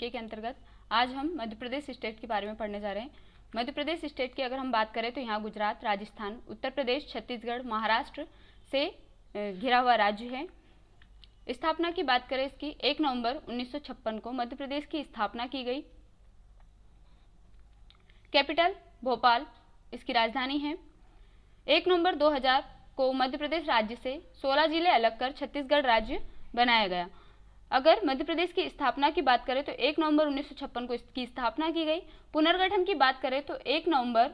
के अंतर्गत आज हम मध्य प्रदेश स्टेट के बारे में पढ़ने जा रहे हैं। मध्य प्रदेश स्टेट की अगर हम बात करें तो यहाँ गुजरात, राजस्थान, उत्तर प्रदेश, छत्तीसगढ़, महाराष्ट्र से घिरा हुआ राज्य है। स्थापना की बात करें इसकी 1 नवंबर 1956 को मध्य प्रदेश की स्थापना की गई। कैपिटल भोपाल इसकी राजधानी है। 1 नवंबर 2000 को मध्य प्रदेश राज्य से 16 जिले अलग कर छत्तीसगढ़ राज्य बनाया गया। अगर मध्य प्रदेश की स्थापना की बात करें तो 1 नवंबर 1956 को इसकी स्थापना की गई। पुनर्गठन की बात करें तो 1 नवंबर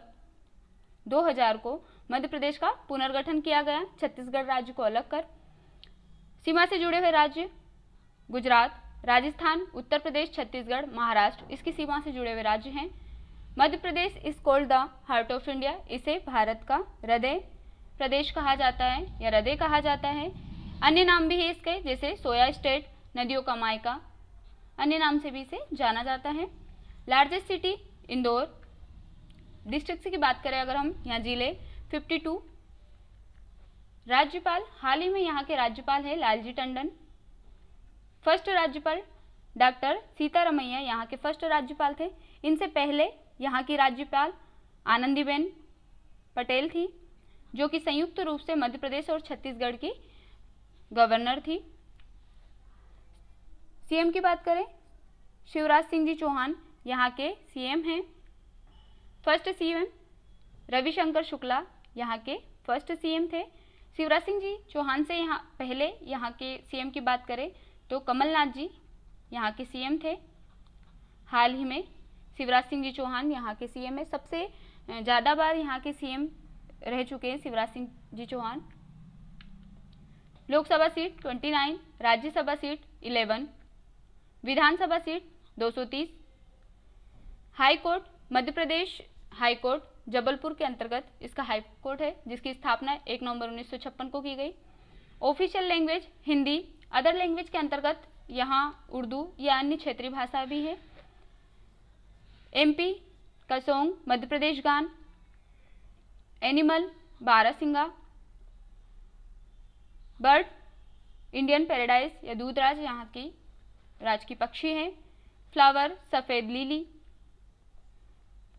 2000 को मध्य प्रदेश का पुनर्गठन किया गया छत्तीसगढ़ राज्य को अलग कर। सीमा से जुड़े हुए राज्य गुजरात, राजस्थान, उत्तर प्रदेश, छत्तीसगढ़, महाराष्ट्र इसकी सीमा से जुड़े हुए राज्य हैं। Madhya Pradesh is called the heart of India, इसे भारत का हृदय प्रदेश कहा जाता है या हृदय कहा जाता है। अन्य नाम भी है इसके, जैसे सोया स्टेट, नदियों का मायका, अन्य नाम से भी इसे जाना जाता है। Largest city Indore. डिस्ट्रिक्ट की बात करें अगर हम, यहाँ जिले 52। राज्यपाल हाल ही में यहाँ के राज्यपाल है लालजी टंडन। फर्स्ट राज्यपाल डॉक्टर सीतारमैया यहाँ के फर्स्ट राज्यपाल थे। इनसे पहले यहाँ की राज्यपाल आनंदीबेन पटेल थी, जो कि संयुक्त रूप से मध्य प्रदेश और छत्तीसगढ़ की गवर्नर थी। सीएम की बात करें, शिवराज सिंह जी चौहान यहाँ के सीएम हैं। फर्स्ट सीएम रविशंकर शुक्ला यहाँ के फर्स्ट सीएम थे। शिवराज सिंह जी चौहान से पहले यहाँ के सीएम की बात करें तो कमलनाथ जी यहाँ के सीएम थे। हाल ही में शिवराज सिंह जी चौहान यहाँ के सीएम है। सबसे ज़्यादा बार यहाँ के सीएम रह चुके हैं शिवराज सिंह जी चौहान। लोकसभा सीट 29, राज्यसभा सीट 11, विधानसभा seat 230। High court Madhya Pradesh high court Jabalpur के अंतर्गत इसका हाई कोर्ट है, जिसकी स्थापना 1 नवंबर 1956 को की गई। Official language Hindi. Other language के अंतर्गत यहाँ उर्दू या अन्य क्षेत्रीय भाषा भी है। एमपी का सॉन्ग मध्य प्रदेश गान। एनिमल बारहसिंगा। बर्ड इंडियन पैराडाइज या दूधराज यहाँ की राज की पक्षी है। फ्लावर सफ़ेद लिली।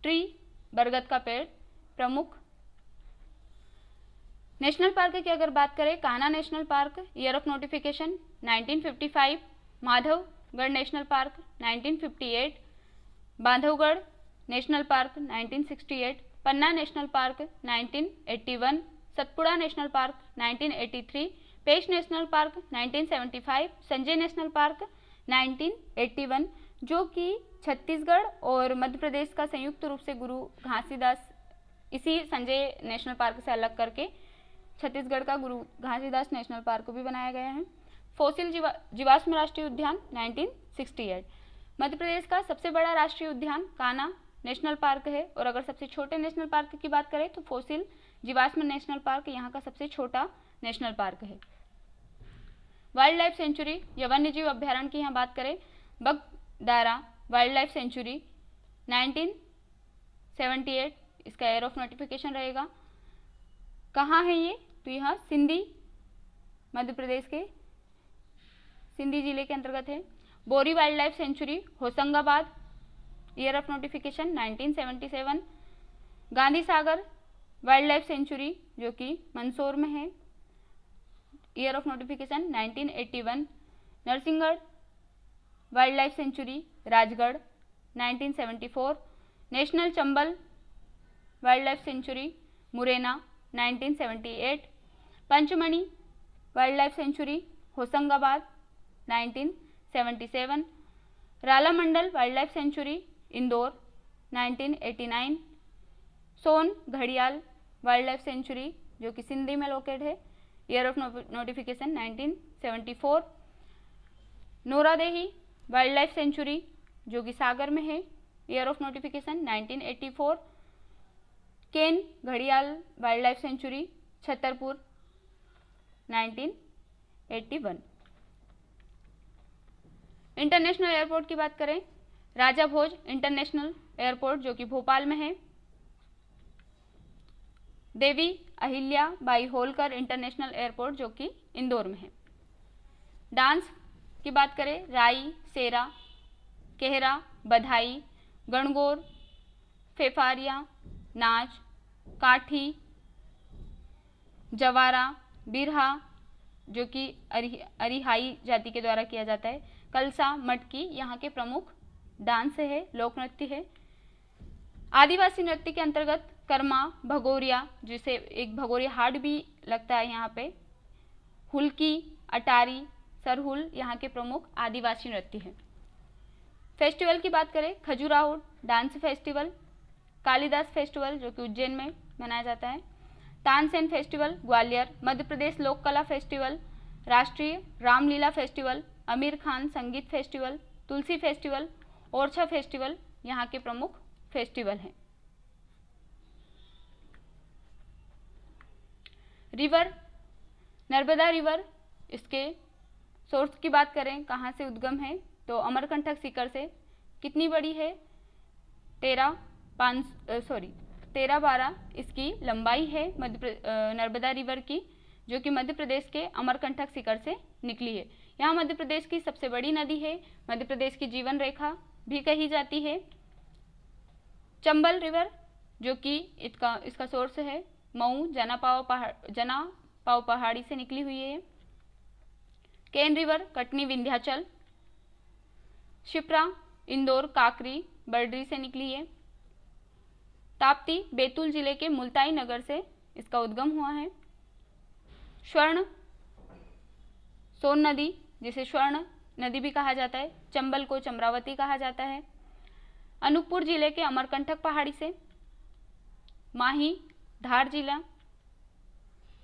ट्री बरगद का पेड़ प्रमुख। नेशनल पार्क की अगर बात करें, Kanha national park year of notification 1955, Madhavgarh national park 1958, Bandhavgarh national park 1968, Panna national park 1981, Satpura national park 1983, पेश national park 1975, Sanjay national park 1981, जो कि छत्तीसगढ़ और मध्य प्रदेश का संयुक्त रूप से गुरु घासीदास, इसी संजय नेशनल पार्क से अलग करके छत्तीसगढ़ का गुरु घासीदास नेशनल पार्क भी बनाया गया है। फोसिल जीवाश्म राष्ट्रीय उद्यान 1968। मध्य प्रदेश का सबसे बड़ा राष्ट्रीय उद्यान कान्हा नेशनल पार्क है, और अगर सबसे छोटे नेशनल पार्क की बात करें तो फोसिल जीवाश्म नेशनल पार्क यहाँ का सबसे छोटा नेशनल पार्क है। वाइल्ड लाइफ सेंचुरी या वन्य जीव अभ्यारण्य की यहाँ बात करें, बगदारा वाइल्ड लाइफ सेंचुरी 1978 इसका एयर ऑफ नोटिफिकेशन रहेगा। कहाँ है ये? तो यहाँ सिंधी, मध्य प्रदेश के सिंधी जिले के अंतर्गत है। बोरी wild life sanctuary Hoshangabad, year of notification 1977। Gandhi Sagar wild life sanctuary जो कि मंदसौर में है, year of notification 1981। Narsinghgarh wild life sanctuary Rajgarh 1974। National Chambal wild life sanctuary Morena 1978। Pachmarhi wild life sanctuary Hoshangabad 1977। Ralamandal wild life sanctuary Indore 1989। सोन घड़ियाल वाइल्ड लाइफ सेंचुरी जो कि सिंधी में लोकेट है, year of notification 1974। Nauradehi wildlife sanctuary जो कि सागर में है, ईयर ऑफ नोटिफिकेशन 1984। केन घड़ियाल wild life sanctuary Chhatarpur 1981। International airport की बात करें, राजा भोज इंटरनेशनल एयरपोर्ट जो कि भोपाल में है। देवी अहिल्या बाई होलकर इंटरनेशनल एयरपोर्ट जो कि इंदौर में है। डांस की बात करें, राई, सेरा केहरा, बधाई, गणगौर, फेफारिया, नाच, काठी, जवारा, बिरहा जो कि अरिहाई जाति के द्वारा किया जाता है, कलसा, मटकी यहाँ के प्रमुख डांस है, लोक नृत्य है। आदिवासी नृत्य के अंतर्गत कर्मा, भगोरिया, जिसे एक भगोरिया हाट भी लगता है यहाँ पे, हुल्की, अटारी, सरहुल यहाँ के प्रमुख आदिवासी नृत्य है। फेस्टिवल की बात करें, Khajuraho dance festival, Kalidas festival जो कि उज्जैन में मनाया जाता है, तानसेन फेस्टिवल ग्वालियर, मध्य प्रदेश लोक कला फेस्टिवल, राष्ट्रीय रामलीला फेस्टिवल, आमिर खान संगीत फेस्टिवल, तुलसी फेस्टिवल, ओरछा फेस्टिवल यहाँ के प्रमुख फेस्टिवल हैं। रिवर, नर्मदा रिवर, इसके सोर्स की बात करें कहाँ से उद्गम है तो अमरकंटक शिखर से। कितनी बड़ी है? 13-12 इसकी लंबाई है नर्मदा रिवर की, जो कि मध्य प्रदेश के अमरकंटक शिखर से निकली है। यहाँ मध्य प्रदेश की सबसे बड़ी नदी है, मध्य प्रदेश की जीवन रेखा भी कही जाती है। चंबल रिवर जो कि इसका सोर्स है मऊ जनापाव पहाड़ी से निकली हुई है। केन रिवर कटनी विंध्याचल, शिप्रा इंदौर काकरी बर्डरी से निकली है। ताप्ती बैतूल जिले के मुल्ताई नगर से इसका उद्गम हुआ है। स्वर्ण सोन नदी, जिसे स्वर्ण नदी भी कहा जाता है, चंबल को चम्रावती कहा जाता है, अनूपपुर जिले के अमरकंटक पहाड़ी से। माही धार जिला,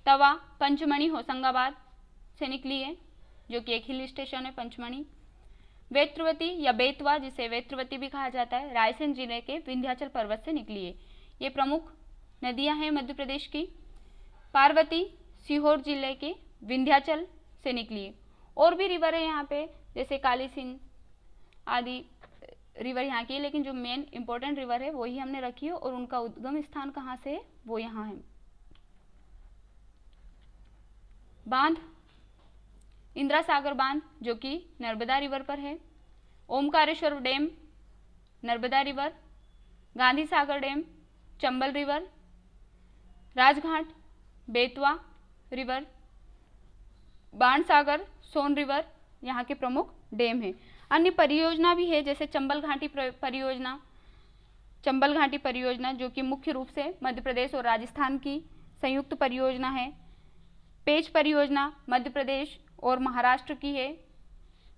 तवा पंचमणी होशंगाबाद से निकली है जो कि एक हिल स्टेशन है पंचमणी। वेत्रवती या बेतवा, जिसे वेत्रवती भी कहा जाता है, रायसेन जिले के विंध्याचल पर्वत से निकली है। ये प्रमुख नदियां हैं मध्य प्रदेश की। पार्वती सीहोर जिले के विंध्याचल से निकली है। और भी रिवर है यहाँ पे, जैसे काली सिंध आदि रिवर यहाँ की है, लेकिन जो मेन इंपॉर्टेंट रिवर है वही हमने रखी है और उनका उद्गम स्थान कहाँ से है वो यहाँ है। बांध, इंदिरा सागर बांध जो कि नर्मदा रिवर पर है। Omkareshwar dam Narmada river, Gandhi Sagar dam Chambal river, Rajghat Betwa river, Bansagar Son river यहाँ के प्रमुख डैम है। अन्य परियोजना भी है जैसे चंबल घाटी परियोजना जो कि मुख्य रूप से मध्य प्रदेश और राजस्थान की संयुक्त परियोजना है। पेच परियोजना मध्य प्रदेश और महाराष्ट्र की है।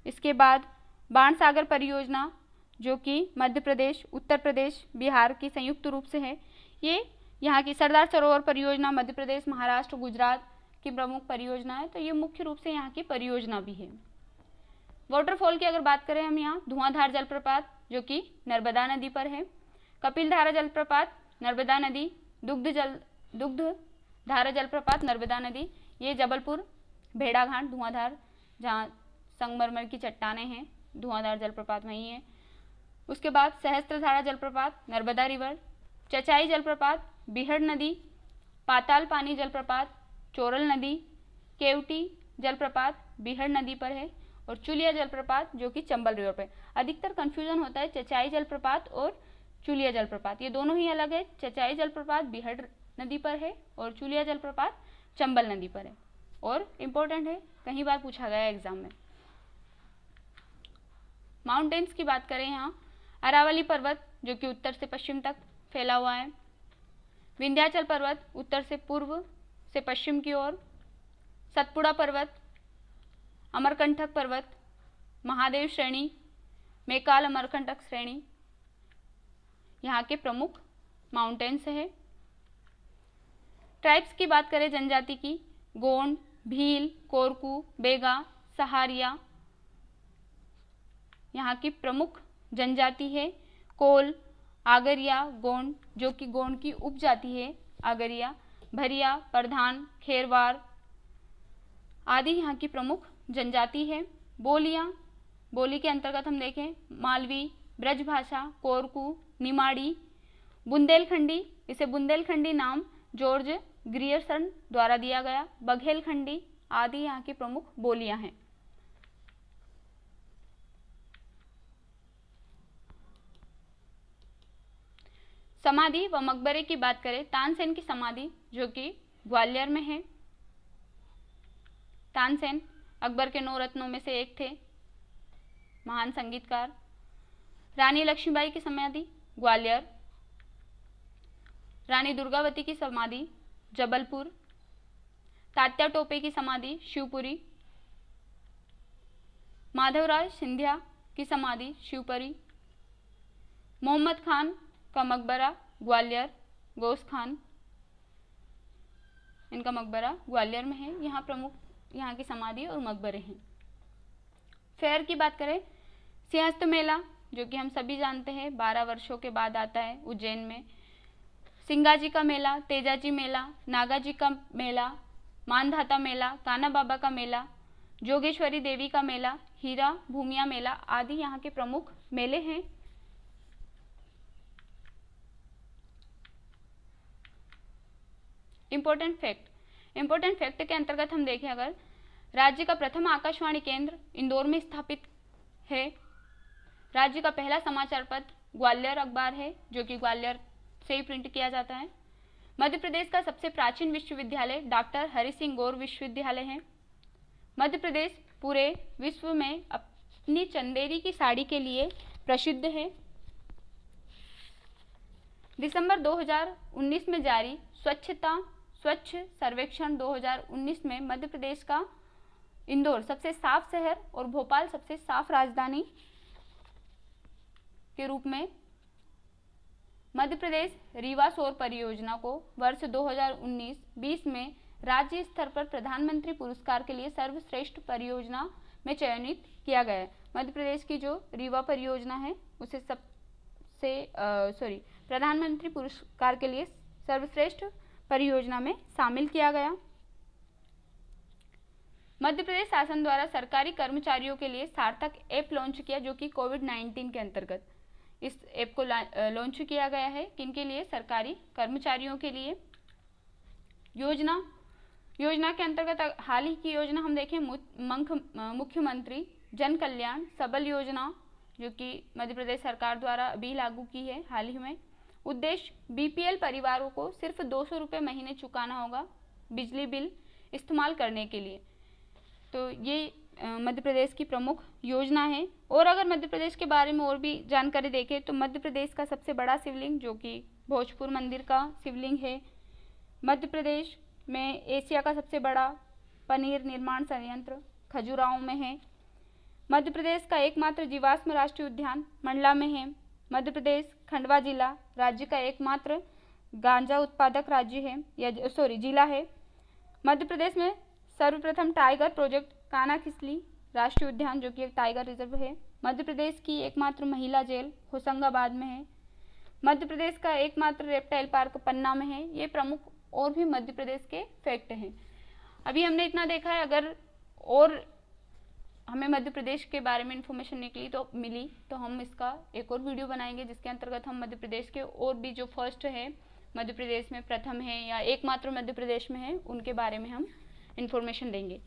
इसके बाद बाणसागर परियोजना जो कि मध्य प्रदेश, उत्तर प्रदेश, बिहार की संयुक्त रूप से है। ये यहाँ की सरदार सरोवर परियोजना मध्य प्रदेश, महाराष्ट्र, गुजरात की प्रमुख परियोजना है, तो ये मुख्य रूप से यहाँ की परियोजना भी है। वाटरफॉल की अगर बात करें हम, यहाँ धुआंधार जलप्रपात जो कि नर्मदा नदी पर है, कपिलधारा जलप्रपात नर्मदा नदी, दुग्धधारा जलप्रपात नर्मदा नदी, ये जबलपुर भेड़ाघाट धुआंधार जहाँ संगमरमर की चट्टानें हैं, धुआंधार जलप्रपात वहीं है। उसके बाद सहस्त्रधारा जलप्रपात नर्मदा रिवर, चचाई जलप्रपात बिहड़ नदी, पाताल पानी जलप्रपात चोरल नदी, केवटी जलप्रपात बिहड़ नदी पर है और चुलिया जलप्रपात जो कि चंबल रिवर पर। अधिकतर कंफ्यूजन होता है चचाई जलप्रपात और चुलिया जलप्रपात, ये दोनों ही अलग है। चचाई जलप्रपात बिहड़ नदी पर है और चुलिया जलप्रपात चंबल नदी पर है और इम्पोर्टेंट है, कई बार पूछा गया है एग्जाम में। माउंटेन्स की बात करें, यहाँ अरावली पर्वत जो कि उत्तर से पश्चिम तक फैला हुआ है, विंध्याचल पर्वत उत्तर से पूर्व से पश्चिम की ओर, सतपुड़ा पर्वत, अमरकंटक पर्वत, महादेव श्रेणी, मैकाल अमरकंटक श्रेणी यहाँ के प्रमुख माउंटेन्स है। ट्राइब्स की बात करें जनजाति की, गोंड, भील, कोरकू, बेगा, सहारिया यहाँ की प्रमुख जनजाति है। कोल, आगरिया, गोंड जो कि गोंड की उपजाति है, आगरिया, भरिया, प्रधान, खेरवार आदि यहाँ की प्रमुख जनजाति है। बोलियाँ, बोली के अंतर्गत हम देखें मालवी, ब्रजभाषा, कोरकू, निमाड़ी, बुंदेलखंडी, इसे बुंदेलखंडी नाम जॉर्ज ग्रियर्सन द्वारा दिया गया, बघेलखंडी आदि यहाँ की प्रमुख बोलियां हैं। समाधि व मकबरे की बात करें, तानसेन की समाधि जो कि ग्वालियर में है। तानसेन अकबर के 9 रत्नों में से एक थे, महान संगीतकार। रानी लक्ष्मीबाई की समाधि ग्वालियर। रानी दुर्गावती की समाधि जबलपुर। तात्या टोपे की समाधि शिवपुरी। माधवराज सिंधिया की समाधि शिवपुरी। मोहम्मद खान का मकबरा ग्वालियर, गोस खान, इनका मकबरा ग्वालियर में है। यहाँ प्रमुख यहाँ की समाधि और मकबरे हैं। फेयर की बात करें, सिंहस्थ मेला जो कि हम सभी जानते हैं 12 वर्षों के बाद आता है उज्जैन में। सिंगाजी का मेला, तेजाजी मेला, नागाजी का मेला, मानधाता मेला, काना बाबा का मेला, जोगेश्वरी देवी का मेला, हीरा भूमिया मेला आदि यहाँ के प्रमुख मेले हैं। इम्पोर्टेंट फैक्ट के अंतर्गत हम देखें अगर, राज्य का प्रथम आकाशवाणी केंद्र इंदौर में स्थापित है। राज्य का पहला समाचार पत्र ग्वालियर अखबार है जो कि ग्वालियर से ही प्रिंट किया जाता है। मध्य प्रदेश का सबसे प्राचीन विश्वविद्यालय डॉक्टर हरि सिंह गौर विश्वविद्यालय है। मध्य प्रदेश पूरे विश्व में अपनी चंदेरी की साड़ी के लिए प्रसिद्ध है। दिसंबर 2019 में जारी स्वच्छ सर्वेक्षण 2019 में मध्य प्रदेश का इंदौर सबसे साफ शहर और भोपाल सबसे साफ राजधानी के रूप में मध्य प्रदेश रीवा सौर परियोजना को वर्ष 2019-20 में राज्य स्तर पर प्रधानमंत्री पुरस्कार के लिए सर्वश्रेष्ठ परियोजना में चयनित किया गया है। मध्य प्रदेश की जो रीवा परियोजना है उसे प्रधानमंत्री पुरस्कार के लिए सर्वश्रेष्ठ परियोजना में शामिल किया गया। मध्य प्रदेश शासन द्वारा सरकारी कर्मचारियों के लिए सार्थक ऐप लॉन्च किया जो कि कोविड-19 के अंतर्गत इस ऐप को लॉन्च किया गया है। किनके लिए? सरकारी कर्मचारियों के लिए। योजना के अंतर्गत हाल ही की योजना हम देखें, मुख्यमंत्री जन कल्याण सबल योजना जो कि मध्य प्रदेश सरकार द्वारा अभी लागू की है हाल ही में। उद्देश्य बीपीएल परिवारों को सिर्फ 200 रुपये महीने चुकाना होगा बिजली बिल इस्तेमाल करने के लिए। तो ये मध्य प्रदेश की प्रमुख योजना है। और अगर मध्य प्रदेश के बारे में और भी जानकारी देखें तो मध्य प्रदेश का सबसे बड़ा शिवलिंग जो कि भोजपुर मंदिर का शिवलिंग है। मध्य प्रदेश में एशिया का सबसे बड़ा पनीर निर्माण संयंत्र खजुराहो में है। मध्य प्रदेश का एकमात्र जीवाश्म राष्ट्रीय उद्यान मंडला में है। मध्य प्रदेश खंडवा जिला राज्य का एकमात्र गांजा उत्पादक राज्य है जिला है। मध्य प्रदेश में सर्वप्रथम टाइगर प्रोजेक्ट कान्हा किसली राष्ट्रीय उद्यान जो कि एक टाइगर रिजर्व है। मध्य प्रदेश की एकमात्र महिला जेल होशंगाबाद में है। मध्य प्रदेश का एकमात्र रेप्टाइल पार्क पन्ना में है। ये प्रमुख और भी मध्य प्रदेश के फैक्ट हैं। अभी हमने इतना देखा है, अगर और हमें मध्य प्रदेश के बारे में इंफॉर्मेशन मिली तो हम इसका एक और वीडियो बनाएंगे जिसके अंतर्गत हम मध्य प्रदेश के और भी जो फर्स्ट है मध्य प्रदेश में प्रथम है या एकमात्र मध्य प्रदेश में है उनके बारे में हम इंफॉर्मेशन देंगे।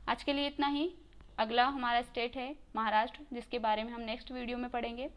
आज के लिए इतना ही। अगला हमारा स्टेट है महाराष्ट्र जिसके बारे में हम नेक्स्ट वीडियो में पढ़ेंगे।